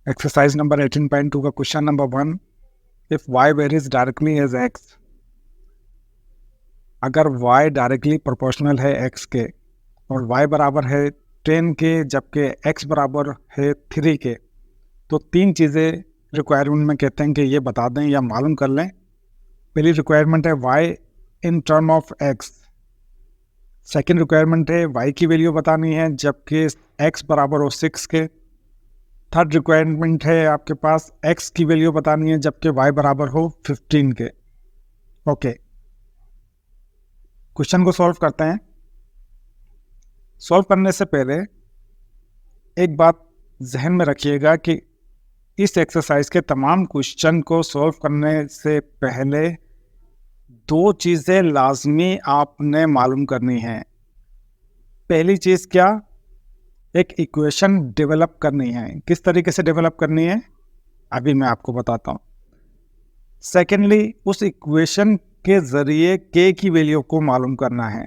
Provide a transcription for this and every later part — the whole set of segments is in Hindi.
एक्सरसाइज नंबर 18.2 का question number 1, if y varies directly as x, अगर y डायरेक्टली प्रोपोर्शनल है x के और y बराबर है 10 के जबकि x बराबर है 3 के, तो तीन चीज़ें रिक्वायरमेंट में कहते हैं कि ये बता दें या मालूम कर लें। पहली रिक्वायरमेंट है y in term of x, second requirement है y की वैल्यू बतानी है जबकि x बराबर हो 6 के, थर्ड रिक्वायरमेंट है आपके पास x की वैल्यू बतानी है जबकि y बराबर हो 15 के। ओके, क्वेश्चन को सॉल्व करते हैं। सॉल्व करने से पहले एक बात जहन में रखिएगा कि इस एक्सरसाइज के तमाम क्वेश्चन को सॉल्व करने से पहले दो चीज़ें लाजमी आपने मालूम करनी है। पहली चीज़ क्या? एक इक्वेशन डेवलप करनी है। किस तरीके से डेवलप करनी है अभी मैं आपको बताता हूँ। सेकेंडली, उस इक्वेशन के ज़रिए के की वैल्यू को मालूम करना है।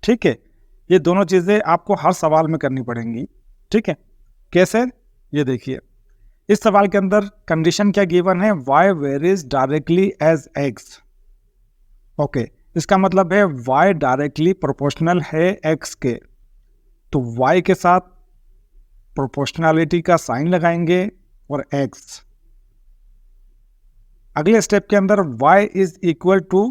ठीक है, ये दोनों चीज़ें आपको हर सवाल में करनी पड़ेंगी। ठीक है, कैसे? ये देखिए, इस सवाल के अंदर कंडीशन क्या गिवन है? y varies directly as x। Okay, इसका मतलब है y डायरेक्टली प्रोपोर्शनल है x के, तो y के साथ प्रोपोर्शनैलिटी का साइन लगाएंगे और x। अगले स्टेप के अंदर y is equal to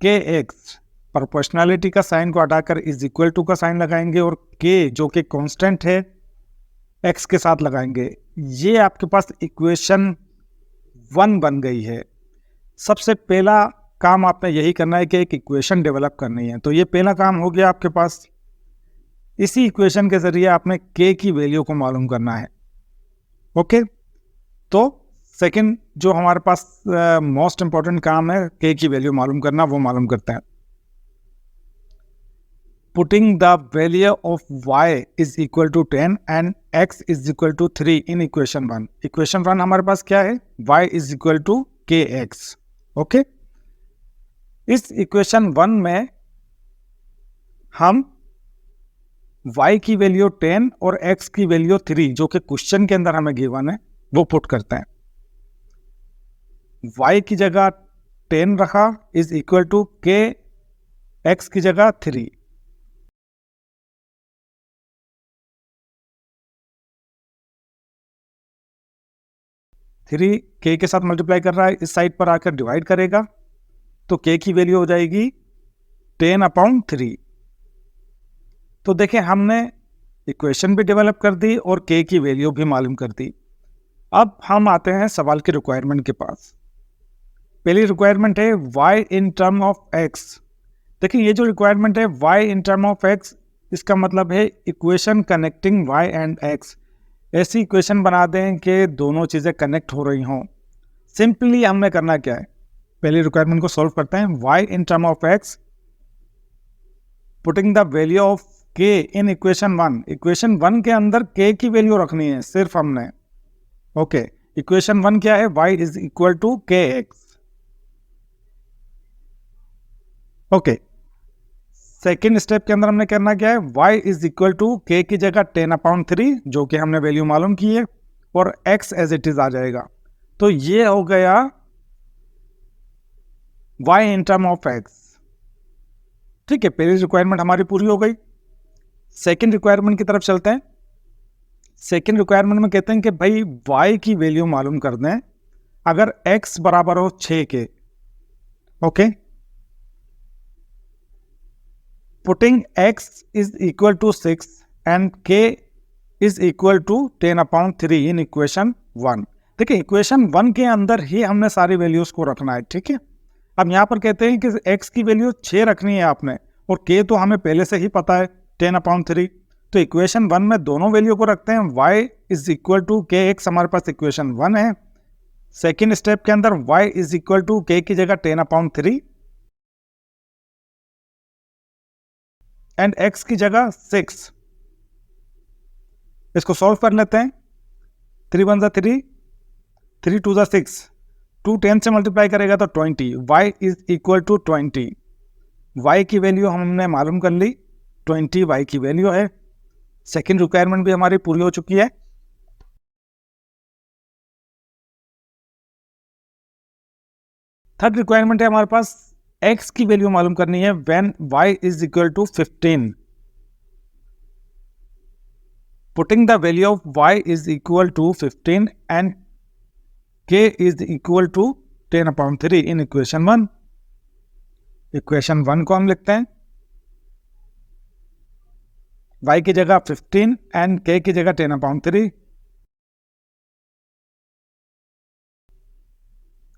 K x, proportionality का साइन को हटाकर इज इक्वल टू का साइन लगाएंगे और k जो कि कांस्टेंट है x के साथ लगाएंगे। ये आपके पास इक्वेशन 1 बन गई है। सबसे पहला काम आपने यही करना है कि एक इक्वेशन डेवलप करनी है, तो ये पहला काम हो गया आपके पास। इसी इक्वेशन के जरिए आपने k की वैल्यू को मालूम करना है। ओके, तो सेकंड जो हमारे पास मोस्ट इंपॉर्टेंट काम है k की वैल्यू मालूम करना, वो मालूम करते हैं। Putting the value of y is equal to 10 and x is equal to 3 in equation 1। Equation 1 हमारे पास क्या है? y is equal to K X. Okay, इस इक्वेशन 1 में हम y की वैल्यू 10 और x की वैल्यू 3 जो कि क्वेश्चन के अंदर हमें गिवन है वो पुट करते हैं। y की जगह 10 रखा इज इक्वल टू के x की जगह 3। थ्री के के साथ मल्टीप्लाई कर रहा है, इस साइड पर आकर डिवाइड करेगा तो k की वैल्यू हो जाएगी 10/3। तो देखिए, हमने इक्वेशन भी डेवलप कर दी और k की वैल्यू भी मालूम कर दी। अब हम आते हैं सवाल की रिक्वायरमेंट के पास। पहली रिक्वायरमेंट है y in term of x। देखिए, ये जो रिक्वायरमेंट है y in term of x, इसका मतलब है equation connecting y and x। ऐसी इक्वेशन बना दें कि दोनों चीज़ें कनेक्ट हो रही हों। सिंपली हमें करना क्या है? पहली रिक्वायरमेंट को सॉल्व करते हैं। y in term of x, putting the value of k in equation 1। Equation 1 के अंदर k की वैल्यू रखनी है सिर्फ हमने। ओके, इक्वेशन 1 क्या है? y is equal to K X. Okay, second step के अंदर हमने करना क्या है? y इज इक्वल टू के की जगह 10/3 जो कि हमने वैल्यू मालूम की है और x एज इट इज आ जाएगा। तो ये हो गया y in term of x। ठीक है, पहली रिक्वायरमेंट हमारी पूरी हो गई। सेकेंड रिक्वायरमेंट की तरफ चलते हैं। सेकेंड रिक्वायरमेंट में कहते हैं कि भाई y की वैल्यू मालूम कर दें अगर x बराबर हो 6 के। Okay, putting x is equal to 6 and k is equal to 10/3 in equation 1। देखिए, इक्वेशन 1 के अंदर ही हमने सारी वैल्यूज को रखना है। ठीक है, अब यहाँ पर कहते हैं कि x की वैल्यू 6 रखनी है आपने और k तो हमें पहले से ही पता है 10/3। तो इक्वेशन 1 में दोनों वैल्यू को रखते हैं। y is equal to K x हमारे पास इक्वेशन 1 है। सेकेंड स्टेप के अंदर y इज इक्वल टू के की जगह 10/3 एंड x की जगह 6। इसको सॉल्व कर लेते हैं। 3 1 3, 3 2 6, 2 10 से मल्टीप्लाई करेगा तो 20। y is equal to 20। y की वैल्यू हमने मालूम कर ली, 20 y की वैल्यू है। सेकेंड रिक्वायरमेंट भी हमारी पूरी हो चुकी है। थर्ड रिक्वायरमेंट है हमारे पास x की वैल्यू मालूम करनी है when y is equal to 15. Putting the value of y is equal to 15 and k is equal to 10/3 in equation 1. Equation 1 को हम लिखते हैं y की जगह 15 and k की जगह 10/3.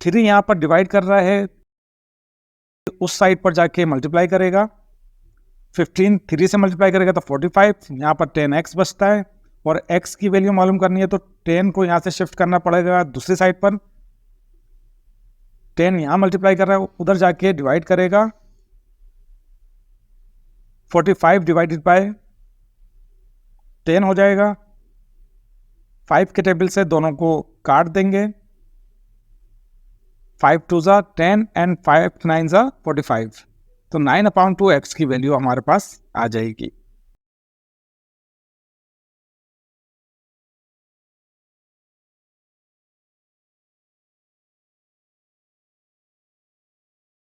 3 यहां पर डिवाइड कर रहा है, उस साइड पर जाके मल्टीप्लाई करेगा. 15 3 से मल्टीप्लाई करेगा तो 45, यहाँ पर 10x बचता है. और x की वैल्यू मालूम करनी है तो 10 को यहाँ से शिफ्ट करना पड़ेगा दूसरी साइड पर. 10 यहाँ मल्टीप्लाई कर रहा है, उधर जाके डिवाइड करेगा. 45 डिवाइडेड बाय 10 हो जाएगा. 5 के टेबल से दोनों को काट देंगे. 5 2 ज़ा 10 एंड 5 9 ज़ा 45. तो 9/2 x की वैल्यू हमारे पास आ जाएगी.